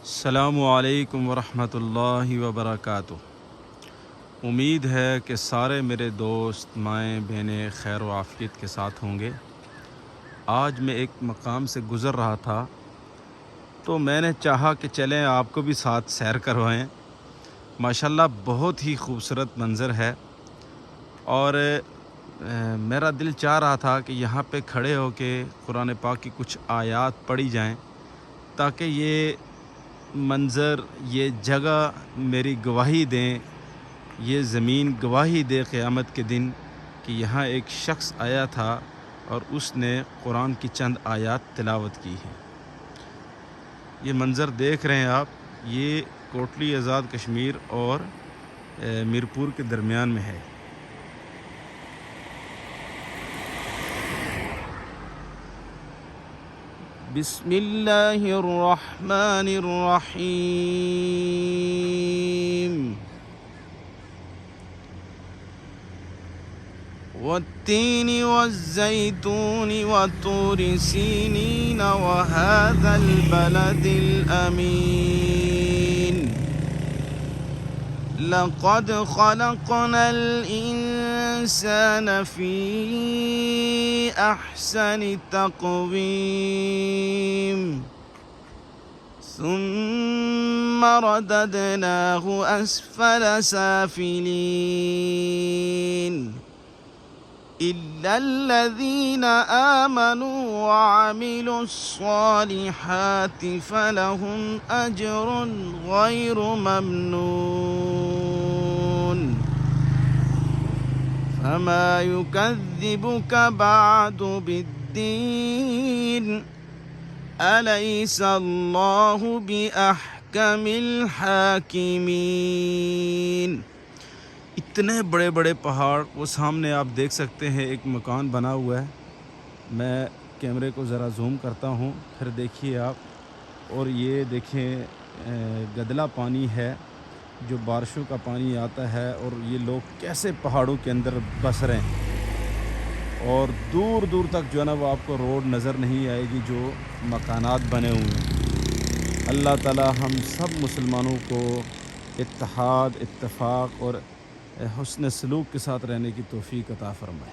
السلام علیکم ورحمۃ اللہ وبرکاتہ۔ امید ہے کہ سارے میرے دوست مائیں بہنیں خیر و عافیت کے ساتھ ہوں گے۔ آج میں ایک مقام سے گزر رہا تھا تو میں نے چاہا کہ چلیں آپ کو بھی ساتھ سیر کروائیں۔ ماشاءاللہ بہت ہی خوبصورت منظر ہے، اور میرا دل چاہ رہا تھا کہ یہاں پہ کھڑے ہو کے قرآن پاک کی کچھ آیات پڑھی جائیں، تاکہ یہ منظر، یہ جگہ میری گواہی دیں، یہ زمین گواہی دے قیامت کے دن کہ یہاں ایک شخص آیا تھا اور اس نے قرآن کی چند آیات تلاوت کی ہیں۔ یہ منظر دیکھ رہے ہیں آپ، یہ کوٹلی آزاد کشمیر اور میرپور کے درمیان میں ہے۔ بسم اللہ الرحمن الرحیم۔ والتین والزیتون وطور سینین وهذا البلد الامین لقد خلقنا الانسان فی احسن تقویم ثم رددناه اسفل سافلین إلا الذين آمنوا وعملوا الصالحات فلهم أجر غير ممنون فما يكذبك بعد بالدين أليس الله بأحكم الحاكمين۔ اتنے بڑے بڑے پہاڑ، وہ سامنے آپ دیکھ سکتے ہیں ایک مکان بنا ہوا ہے۔ میں کیمرے کو ذرا زوم کرتا ہوں، پھر دیکھیے آپ، اور یہ دیکھیں گدلا پانی ہے جو بارشوں کا پانی آتا ہے، اور یہ لوگ کیسے پہاڑوں کے اندر بس رہے ہیں، اور دور دور تک جو ہے نا وہ آپ کو روڈ نظر نہیں آئے گی، جو مکانات بنے ہوئے ہیں۔ اللہ تعالی ہم سب مسلمانوں کو اتحاد، اتفاق اور حسن سلوک کے ساتھ رہنے کی توفیق عطا فرمائے۔